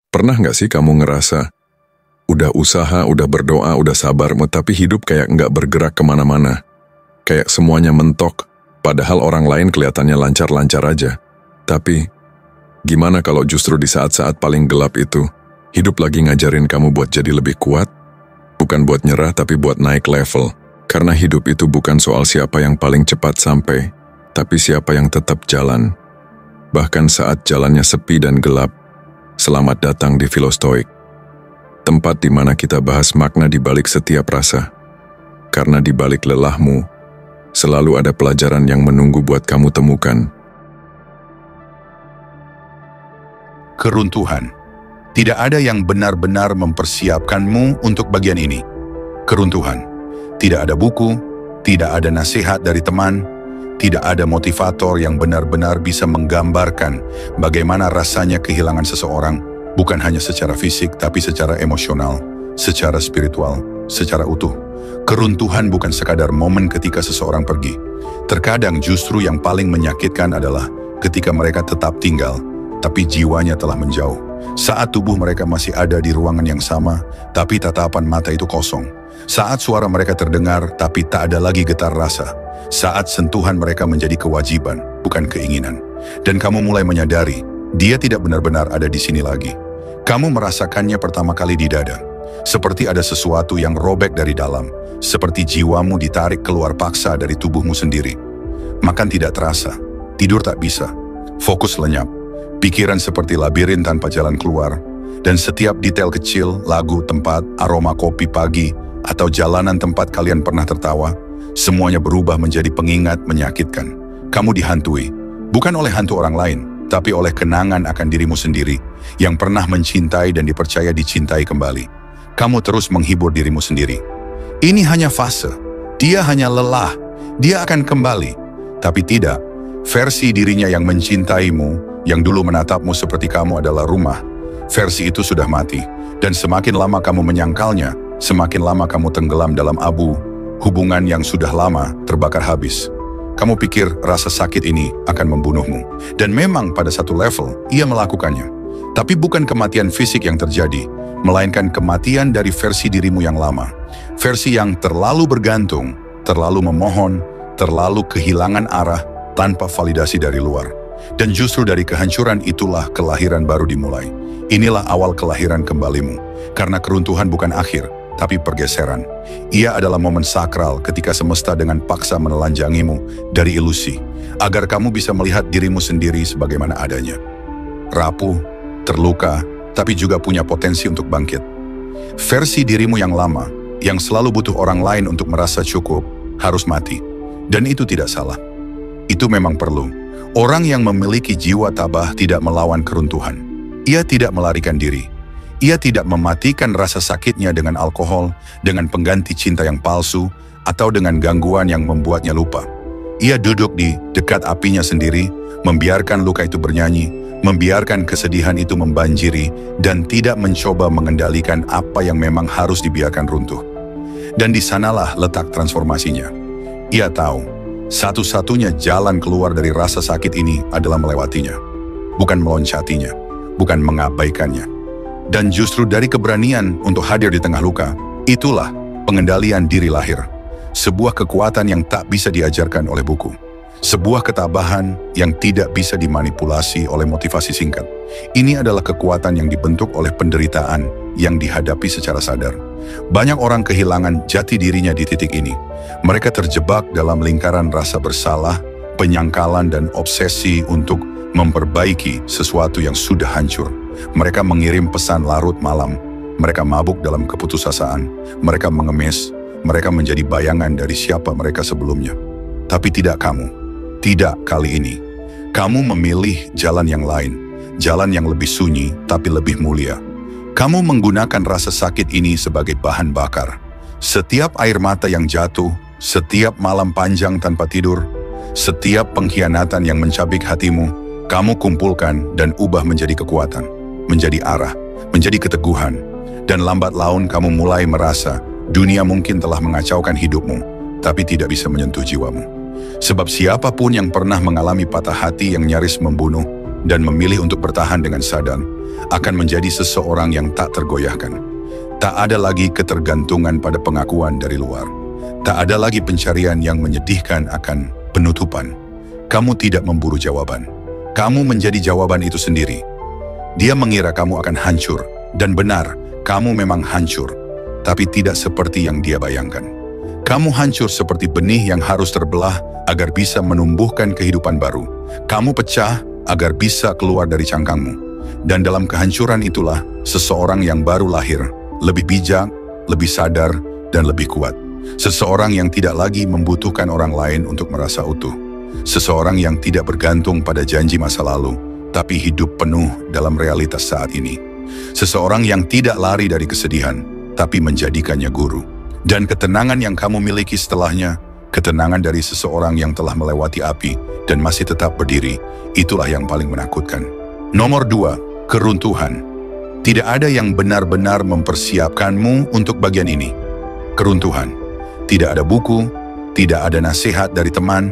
Pernah nggak sih kamu ngerasa, udah usaha, udah berdoa, udah sabar, tapi hidup kayak nggak bergerak kemana-mana? Kayak semuanya mentok, padahal orang lain kelihatannya lancar-lancar aja. Tapi, gimana kalau justru di saat-saat paling gelap itu, hidup lagi ngajarin kamu buat jadi lebih kuat? Bukan buat nyerah, tapi buat naik level. Karena hidup itu bukan soal siapa yang paling cepat sampai, tapi siapa yang tetap jalan. Bahkan saat jalannya sepi dan gelap, selamat datang di Filostoik. Tempat di mana kita bahas makna di balik setiap rasa. Karena di balik lelahmu, selalu ada pelajaran yang menunggu buat kamu temukan. Keruntuhan. Tidak ada yang benar-benar mempersiapkanmu untuk bagian ini. Keruntuhan. Tidak ada buku, tidak ada nasihat dari teman, tidak ada motivator yang benar-benar bisa menggambarkan bagaimana rasanya kehilangan seseorang, bukan hanya secara fisik, tapi secara emosional, secara spiritual, secara utuh. Keruntuhan bukan sekadar momen ketika seseorang pergi. Terkadang justru yang paling menyakitkan adalah ketika mereka tetap tinggal, tapi jiwanya telah menjauh. Saat tubuh mereka masih ada di ruangan yang sama, tapi tatapan mata itu kosong. Saat suara mereka terdengar, tapi tak ada lagi getar rasa. Saat sentuhan mereka menjadi kewajiban, bukan keinginan. Dan kamu mulai menyadari, dia tidak benar-benar ada di sini lagi. Kamu merasakannya pertama kali di dada. Seperti ada sesuatu yang robek dari dalam. Seperti jiwamu ditarik keluar paksa dari tubuhmu sendiri. Makan tidak terasa, tidur tak bisa, fokus lenyap. Pikiran seperti labirin tanpa jalan keluar. Dan setiap detail kecil, lagu, tempat, aroma kopi pagi, atau jalanan tempat kalian pernah tertawa, semuanya berubah menjadi pengingat menyakitkan. Kamu dihantui, bukan oleh hantu orang lain, tapi oleh kenangan akan dirimu sendiri, yang pernah mencintai dan dipercaya dicintai kembali. Kamu terus menghibur dirimu sendiri. Ini hanya fase, dia hanya lelah, dia akan kembali. Tapi tidak, versi dirinya yang mencintaimu, yang dulu menatapmu seperti kamu adalah rumah, versi itu sudah mati. Dan semakin lama kamu menyangkalnya, semakin lama kamu tenggelam dalam abu, hubungan yang sudah lama terbakar habis. Kamu pikir rasa sakit ini akan membunuhmu. Dan memang pada satu level, ia melakukannya. Tapi bukan kematian fisik yang terjadi, melainkan kematian dari versi dirimu yang lama. Versi yang terlalu bergantung, terlalu memohon, terlalu kehilangan arah tanpa validasi dari luar. Dan justru dari kehancuran itulah kelahiran baru dimulai. Inilah awal kelahiran kembalimu. Karena keruntuhan bukan akhir, tapi pergeseran. Ia adalah momen sakral ketika semesta dengan paksa menelanjangimu dari ilusi, agar kamu bisa melihat dirimu sendiri sebagaimana adanya. Rapuh, terluka, tapi juga punya potensi untuk bangkit. Versi dirimu yang lama, yang selalu butuh orang lain untuk merasa cukup, harus mati. Dan itu tidak salah. Itu memang perlu. Orang yang memiliki jiwa tabah tidak melawan keruntuhan. Ia tidak melarikan diri. Ia tidak mematikan rasa sakitnya dengan alkohol, dengan pengganti cinta yang palsu, atau dengan gangguan yang membuatnya lupa. Ia duduk di dekat apinya sendiri, membiarkan luka itu bernyanyi, membiarkan kesedihan itu membanjiri, dan tidak mencoba mengendalikan apa yang memang harus dibiarkan runtuh. Dan di sanalah letak transformasinya. Ia tahu, satu-satunya jalan keluar dari rasa sakit ini adalah melewatinya, bukan meloncatinya, bukan mengabaikannya. Dan justru dari keberanian untuk hadir di tengah luka, itulah pengendalian diri lahir. Sebuah kekuatan yang tak bisa diajarkan oleh buku. Sebuah ketabahan yang tidak bisa dimanipulasi oleh motivasi singkat. Ini adalah kekuatan yang dibentuk oleh penderitaan yang dihadapi secara sadar. Banyak orang kehilangan jati dirinya di titik ini. Mereka terjebak dalam lingkaran rasa bersalah, penyangkalan dan obsesi untuk memperbaiki sesuatu yang sudah hancur. Mereka mengirim pesan larut malam. Mereka mabuk dalam keputusasaan. Mereka mengemis. Mereka menjadi bayangan dari siapa mereka sebelumnya. Tapi tidak kamu. Tidak kali ini. Kamu memilih jalan yang lain. Jalan yang lebih sunyi, tapi lebih mulia. Kamu menggunakan rasa sakit ini sebagai bahan bakar. Setiap air mata yang jatuh, setiap malam panjang tanpa tidur, setiap pengkhianatan yang mencabik hatimu, kamu kumpulkan dan ubah menjadi kekuatan, menjadi arah, menjadi keteguhan. Dan lambat laun kamu mulai merasa dunia mungkin telah mengacaukan hidupmu, tapi tidak bisa menyentuh jiwamu. Sebab siapapun yang pernah mengalami patah hati yang nyaris membunuh dan memilih untuk bertahan dengan sadar, akan menjadi seseorang yang tak tergoyahkan. Tak ada lagi ketergantungan pada pengakuan dari luar. Tak ada lagi pencarian yang menyedihkan akan penutupan. Kamu tidak memburu jawaban. Kamu menjadi jawaban itu sendiri. Dia mengira kamu akan hancur, dan benar, kamu memang hancur, tapi tidak seperti yang dia bayangkan. Kamu hancur seperti benih yang harus terbelah agar bisa menumbuhkan kehidupan baru. Kamu pecah agar bisa keluar dari cangkangmu. Dan dalam kehancuran itulah seseorang yang baru lahir, lebih bijak, lebih sadar, dan lebih kuat. Seseorang yang tidak lagi membutuhkan orang lain untuk merasa utuh. Seseorang yang tidak bergantung pada janji masa lalu, tapi hidup penuh dalam realitas saat ini. Seseorang yang tidak lari dari kesedihan, tapi menjadikannya guru. Dan ketenangan yang kamu miliki setelahnya, ketenangan dari seseorang yang telah melewati api dan masih tetap berdiri, itulah yang paling menakutkan. Nomor 2, keruntuhan. Tidak ada yang benar-benar mempersiapkanmu untuk bagian ini. Keruntuhan. Tidak ada buku, tidak ada nasihat dari teman,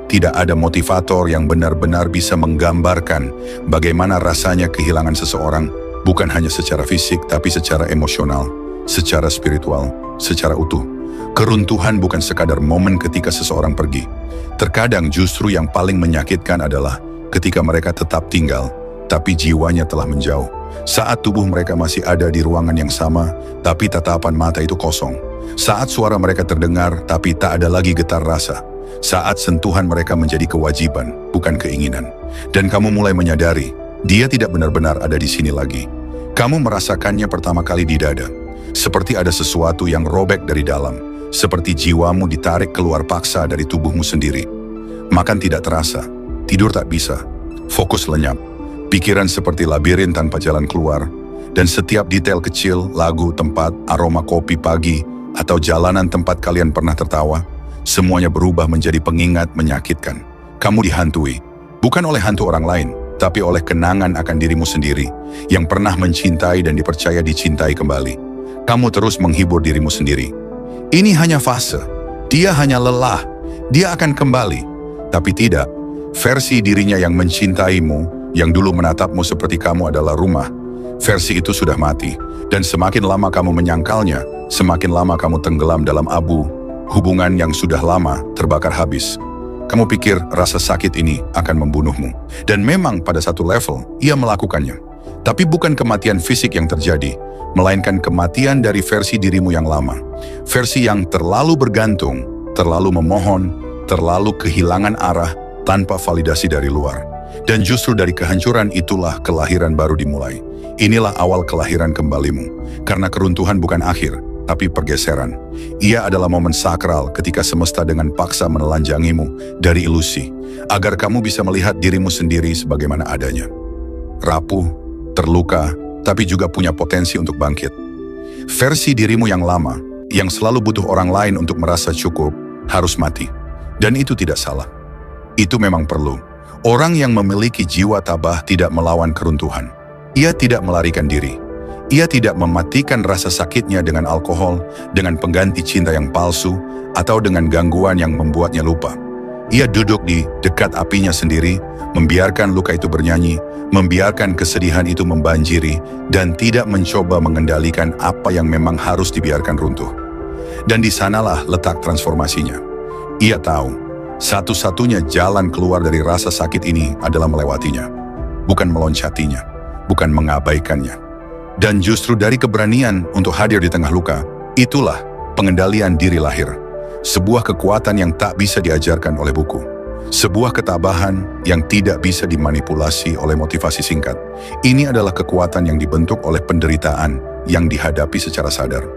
tidak ada motivator yang benar-benar bisa menggambarkan bagaimana rasanya kehilangan seseorang, bukan hanya secara fisik, tapi secara emosional, secara spiritual, secara utuh. Keruntuhan bukan sekadar momen ketika seseorang pergi. Terkadang justru yang paling menyakitkan adalah ketika mereka tetap tinggal, tapi jiwanya telah menjauh. Saat tubuh mereka masih ada di ruangan yang sama, tapi tatapan mata itu kosong. Saat suara mereka terdengar, tapi tak ada lagi getar rasa. Saat sentuhan mereka menjadi kewajiban, bukan keinginan. Dan kamu mulai menyadari, dia tidak benar-benar ada di sini lagi. Kamu merasakannya pertama kali di dada. Seperti ada sesuatu yang robek dari dalam. Seperti jiwamu ditarik keluar paksa dari tubuhmu sendiri. Makan tidak terasa, tidur tak bisa, fokus lenyap. Pikiran seperti labirin tanpa jalan keluar. Dan setiap detail kecil, lagu, tempat, aroma kopi pagi, atau jalanan tempat kalian pernah tertawa, semuanya berubah menjadi pengingat menyakitkan. Kamu dihantui, bukan oleh hantu orang lain, tapi oleh kenangan akan dirimu sendiri, yang pernah mencintai dan dipercaya dicintai kembali. Kamu terus menghibur dirimu sendiri. Ini hanya fase, dia hanya lelah, dia akan kembali. Tapi tidak, versi dirinya yang mencintaimu, yang dulu menatapmu seperti kamu adalah rumah, versi itu sudah mati. Dan semakin lama kamu menyangkalnya, semakin lama kamu tenggelam dalam abu, hubungan yang sudah lama terbakar habis. Kamu pikir rasa sakit ini akan membunuhmu. Dan memang pada satu level, ia melakukannya. Tapi bukan kematian fisik yang terjadi, melainkan kematian dari versi dirimu yang lama. Versi yang terlalu bergantung, terlalu memohon, terlalu kehilangan arah tanpa validasi dari luar. Dan justru dari kehancuran itulah kelahiran baru dimulai. Inilah awal kelahiran kembalimu. Karena keruntuhan bukan akhir, tapi pergeseran. Ia adalah momen sakral ketika semesta dengan paksa menelanjangimu dari ilusi, agar kamu bisa melihat dirimu sendiri sebagaimana adanya. Rapuh, terluka, tapi juga punya potensi untuk bangkit. Versi dirimu yang lama, yang selalu butuh orang lain untuk merasa cukup, harus mati. Dan itu tidak salah. Itu memang perlu. Orang yang memiliki jiwa tabah tidak melawan keruntuhan. Ia tidak melarikan diri. Ia tidak mematikan rasa sakitnya dengan alkohol, dengan pengganti cinta yang palsu, atau dengan gangguan yang membuatnya lupa. Ia duduk di dekat apinya sendiri, membiarkan luka itu bernyanyi, membiarkan kesedihan itu membanjiri, dan tidak mencoba mengendalikan apa yang memang harus dibiarkan runtuh. Dan di sanalah letak transformasinya. Ia tahu, satu-satunya jalan keluar dari rasa sakit ini adalah melewatinya, bukan meloncatinya, bukan mengabaikannya. Dan justru dari keberanian untuk hadir di tengah luka, itulah pengendalian diri lahir. Sebuah kekuatan yang tak bisa diajarkan oleh buku. Sebuah ketabahan yang tidak bisa dimanipulasi oleh motivasi singkat. Ini adalah kekuatan yang dibentuk oleh penderitaan yang dihadapi secara sadar.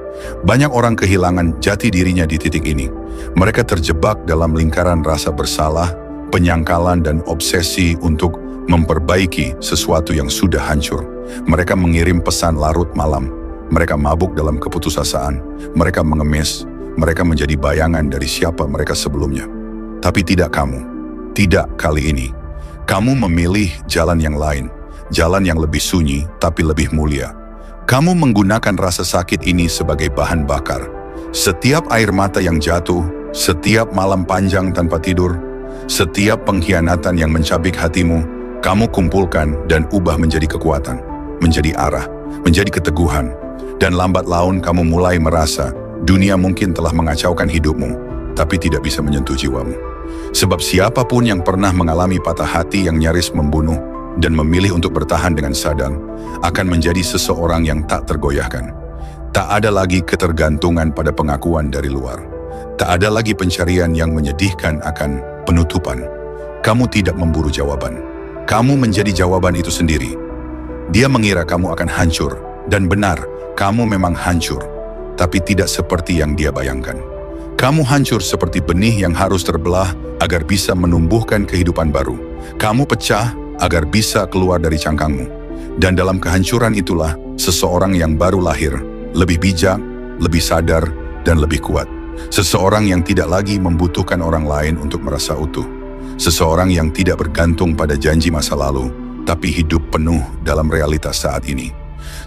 Banyak orang kehilangan jati dirinya di titik ini. Mereka terjebak dalam lingkaran rasa bersalah, penyangkalan, dan obsesi untuk memperbaiki sesuatu yang sudah hancur. Mereka mengirim pesan larut malam. Mereka mabuk dalam keputusasaan. Mereka mengemis. Mereka menjadi bayangan dari siapa mereka sebelumnya. Tapi tidak kamu. Tidak kali ini. Kamu memilih jalan yang lain. Jalan yang lebih sunyi, tapi lebih mulia. Kamu menggunakan rasa sakit ini sebagai bahan bakar. Setiap air mata yang jatuh, setiap malam panjang tanpa tidur, setiap pengkhianatan yang mencabik hatimu, kamu kumpulkan dan ubah menjadi kekuatan. menjadi arah, menjadi keteguhan. Dan lambat laun kamu mulai merasa dunia mungkin telah mengacaukan hidupmu, tapi tidak bisa menyentuh jiwamu. Sebab siapapun yang pernah mengalami patah hati yang nyaris membunuh dan memilih untuk bertahan dengan sadar, akan menjadi seseorang yang tak tergoyahkan. Tak ada lagi ketergantungan pada pengakuan dari luar. Tak ada lagi pencarian yang menyedihkan akan penutupan. Kamu tidak memburu jawaban. Kamu menjadi jawaban itu sendiri. Dia mengira kamu akan hancur, dan benar, kamu memang hancur, tapi tidak seperti yang dia bayangkan. Kamu hancur seperti benih yang harus terbelah agar bisa menumbuhkan kehidupan baru. Kamu pecah agar bisa keluar dari cangkangmu. Dan dalam kehancuran itulah seseorang yang baru lahir, lebih bijak, lebih sadar, dan lebih kuat. Seseorang yang tidak lagi membutuhkan orang lain untuk merasa utuh. Seseorang yang tidak bergantung pada janji masa lalu, tapi hidup penuh dalam realitas saat ini.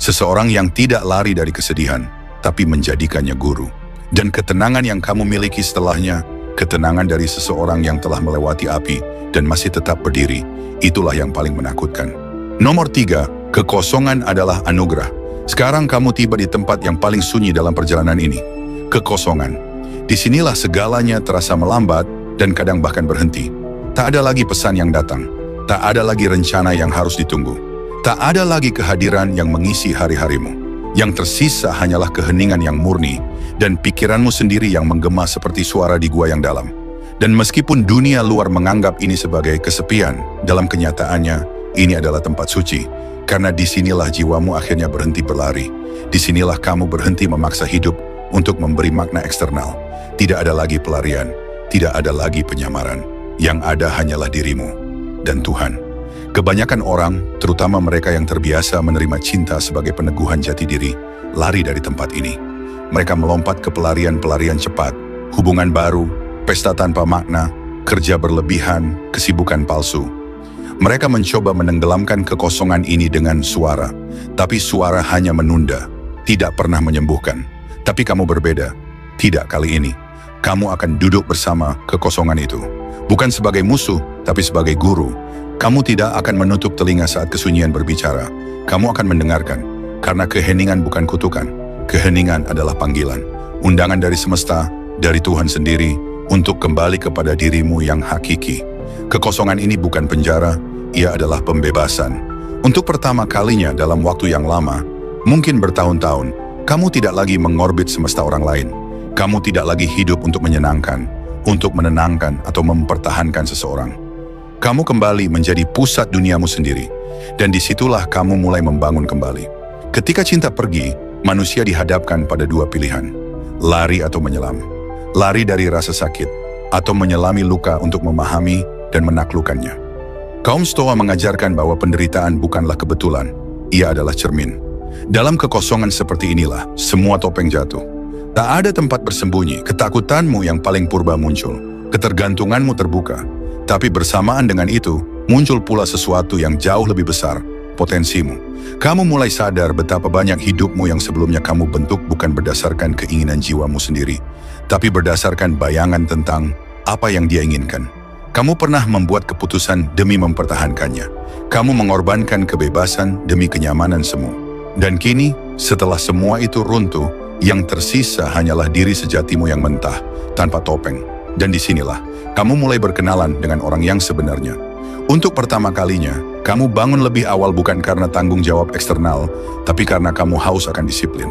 Seseorang yang tidak lari dari kesedihan, tapi menjadikannya guru. Dan ketenangan yang kamu miliki setelahnya, ketenangan dari seseorang yang telah melewati api dan masih tetap berdiri, itulah yang paling menakutkan. Nomor 3, kekosongan adalah anugerah. Sekarang kamu tiba di tempat yang paling sunyi dalam perjalanan ini. Kekosongan. Disinilah segalanya terasa melambat dan kadang bahkan berhenti. Tak ada lagi pesan yang datang. Tak ada lagi rencana yang harus ditunggu. Tak ada lagi kehadiran yang mengisi hari-harimu. Yang tersisa hanyalah keheningan yang murni dan pikiranmu sendiri yang menggema seperti suara di gua yang dalam. Dan meskipun dunia luar menganggap ini sebagai kesepian, dalam kenyataannya ini adalah tempat suci. Karena disinilah jiwamu akhirnya berhenti berlari. Disinilah kamu berhenti memaksa hidup untuk memberi makna eksternal. Tidak ada lagi pelarian, tidak ada lagi penyamaran. Yang ada hanyalah dirimu dan Tuhan. Kebanyakan orang, terutama mereka yang terbiasa menerima cinta sebagai peneguhan jati diri, lari dari tempat ini. Mereka melompat ke pelarian-pelarian cepat, hubungan baru, pesta tanpa makna, kerja berlebihan, kesibukan palsu. Mereka mencoba menenggelamkan kekosongan ini dengan suara, tapi suara hanya menunda, tidak pernah menyembuhkan. Tapi kamu berbeda. Tidak kali ini. Kamu akan duduk bersama kekosongan itu. Bukan sebagai musuh, tapi sebagai guru. Kamu tidak akan menutup telinga saat kesunyian berbicara. Kamu akan mendengarkan, karena keheningan bukan kutukan. Keheningan adalah panggilan. Undangan dari semesta, dari Tuhan sendiri, untuk kembali kepada dirimu yang hakiki. Kekosongan ini bukan penjara, ia adalah pembebasan. Untuk pertama kalinya dalam waktu yang lama, mungkin bertahun-tahun, kamu tidak lagi mengorbit semesta orang lain. Kamu tidak lagi hidup untuk menyenangkan, untuk menenangkan atau mempertahankan seseorang. Kamu kembali menjadi pusat duniamu sendiri, dan disitulah kamu mulai membangun kembali. Ketika cinta pergi, manusia dihadapkan pada dua pilihan, lari atau menyelam. Lari dari rasa sakit, atau menyelami luka untuk memahami dan menaklukkannya. Kaum Stoa mengajarkan bahwa penderitaan bukanlah kebetulan, ia adalah cermin. Dalam kekosongan seperti inilah, semua topeng jatuh. Tak ada tempat bersembunyi, ketakutanmu yang paling purba muncul, ketergantunganmu terbuka. Tapi bersamaan dengan itu, muncul pula sesuatu yang jauh lebih besar, potensimu. Kamu mulai sadar betapa banyak hidupmu yang sebelumnya kamu bentuk bukan berdasarkan keinginan jiwamu sendiri, tapi berdasarkan bayangan tentang apa yang dia inginkan. Kamu pernah membuat keputusan demi mempertahankannya. Kamu mengorbankan kebebasan demi kenyamanan semu. Dan kini, setelah semua itu runtuh, yang tersisa hanyalah diri sejatimu yang mentah, tanpa topeng. Dan disinilah, kamu mulai berkenalan dengan orang yang sebenarnya. Untuk pertama kalinya, kamu bangun lebih awal bukan karena tanggung jawab eksternal, tapi karena kamu haus akan disiplin.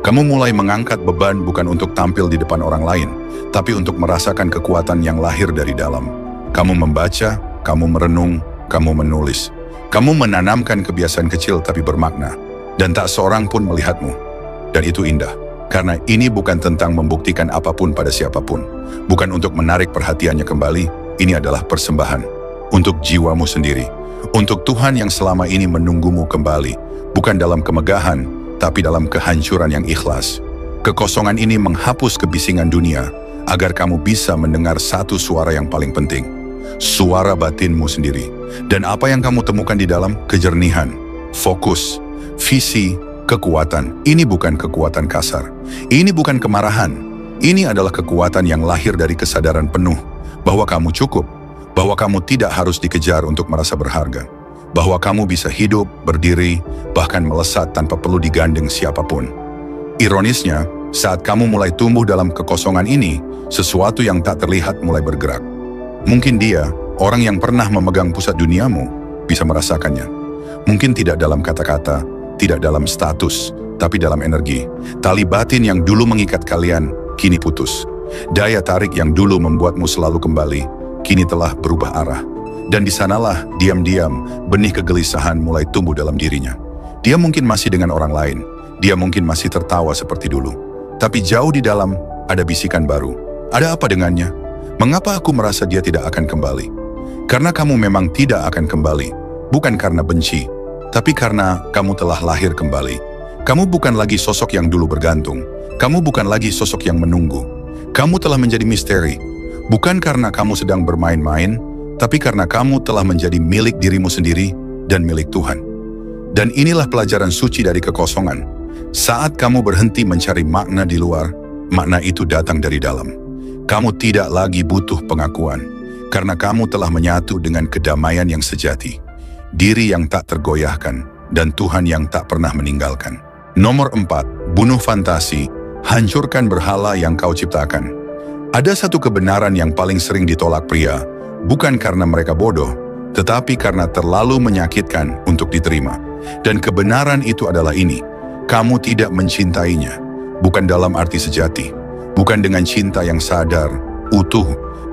Kamu mulai mengangkat beban bukan untuk tampil di depan orang lain, tapi untuk merasakan kekuatan yang lahir dari dalam. Kamu membaca, kamu merenung, kamu menulis. Kamu menanamkan kebiasaan kecil tapi bermakna, dan tak seorang pun melihatmu. Dan itu indah. Karena ini bukan tentang membuktikan apapun pada siapapun. Bukan untuk menarik perhatiannya kembali, ini adalah persembahan. Untuk jiwamu sendiri. Untuk Tuhan yang selama ini menunggumu kembali. Bukan dalam kemegahan, tapi dalam kehancuran yang ikhlas. Kekosongan ini menghapus kebisingan dunia, agar kamu bisa mendengar satu suara yang paling penting. Suara batinmu sendiri. Dan apa yang kamu temukan di dalam? Kejernihan, fokus, visi, kekuatan. Ini bukan kekuatan kasar. Ini bukan kemarahan. Ini adalah kekuatan yang lahir dari kesadaran penuh bahwa kamu cukup, bahwa kamu tidak harus dikejar untuk merasa berharga, bahwa kamu bisa hidup, berdiri, bahkan melesat tanpa perlu digandeng siapapun. Ironisnya, saat kamu mulai tumbuh dalam kekosongan ini, sesuatu yang tak terlihat mulai bergerak. Mungkin dia, orang yang pernah memegang pusat duniamu, bisa merasakannya. Mungkin tidak dalam kata-kata, tidak dalam status, tapi dalam energi. Tali batin yang dulu mengikat kalian, kini putus. Daya tarik yang dulu membuatmu selalu kembali, kini telah berubah arah. Dan di sanalah, diam-diam, benih kegelisahan mulai tumbuh dalam dirinya. Dia mungkin masih dengan orang lain, dia mungkin masih tertawa seperti dulu. Tapi jauh di dalam, ada bisikan baru. Ada apa dengannya? Mengapa aku merasa dia tidak akan kembali? Karena kamu memang tidak akan kembali, bukan karena benci, tapi karena kamu telah lahir kembali. Kamu bukan lagi sosok yang dulu bergantung, kamu bukan lagi sosok yang menunggu. Kamu telah menjadi misteri, bukan karena kamu sedang bermain-main, tapi karena kamu telah menjadi milik dirimu sendiri dan milik Tuhan. Dan inilah pelajaran suci dari kekosongan. Saat kamu berhenti mencari makna di luar, makna itu datang dari dalam. Kamu tidak lagi butuh pengakuan, karena kamu telah menyatu dengan kedamaian yang sejati, diri yang tak tergoyahkan, dan Tuhan yang tak pernah meninggalkan. Nomor 4, bunuh fantasi, hancurkan berhala yang kau ciptakan. Ada satu kebenaran yang paling sering ditolak pria, bukan karena mereka bodoh, tetapi karena terlalu menyakitkan untuk diterima. Dan kebenaran itu adalah ini, kamu tidak mencintainya, bukan dalam arti sejati, bukan dengan cinta yang sadar, utuh,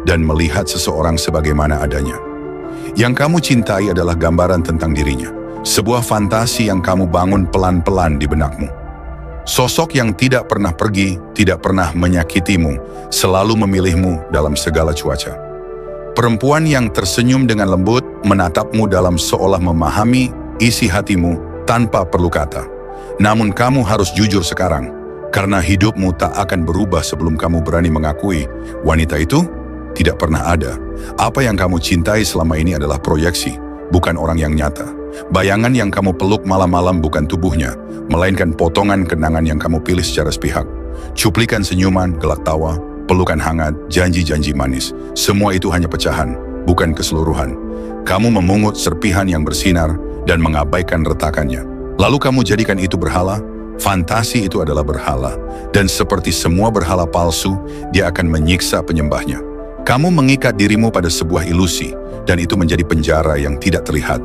dan melihat seseorang sebagaimana adanya. Yang kamu cintai adalah gambaran tentang dirinya, sebuah fantasi yang kamu bangun pelan-pelan di benakmu. Sosok yang tidak pernah pergi, tidak pernah menyakitimu, selalu memilihmu dalam segala cuaca. Perempuan yang tersenyum dengan lembut, menatapmu dalam seolah memahami isi hatimu tanpa perlu kata. Namun kamu harus jujur sekarang, karena hidupmu tak akan berubah sebelum kamu berani mengakui wanita itu tidak pernah ada. Apa yang kamu cintai selama ini adalah proyeksi, bukan orang yang nyata. Bayangan yang kamu peluk malam-malam bukan tubuhnya, melainkan potongan kenangan yang kamu pilih secara sepihak. Cuplikan senyuman, gelak tawa, pelukan hangat, janji-janji manis. Semua itu hanya pecahan, bukan keseluruhan. Kamu memungut serpihan yang bersinar dan mengabaikan retakannya. Lalu kamu jadikan itu berhala. Fantasi itu adalah berhala. Dan seperti semua berhala palsu, dia akan menyiksa penyembahnya. Kamu mengikat dirimu pada sebuah ilusi, dan itu menjadi penjara yang tidak terlihat.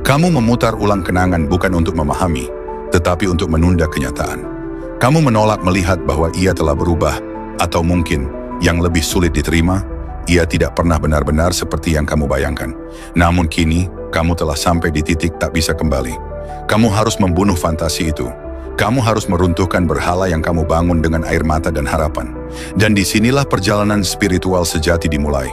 Kamu memutar ulang kenangan bukan untuk memahami, tetapi untuk menunda kenyataan. Kamu menolak melihat bahwa ia telah berubah, atau mungkin yang lebih sulit diterima, ia tidak pernah benar-benar seperti yang kamu bayangkan. Namun kini, kamu telah sampai di titik tak bisa kembali. Kamu harus membunuh fantasi itu. Kamu harus meruntuhkan berhala yang kamu bangun dengan air mata dan harapan. Dan disinilah perjalanan spiritual sejati dimulai.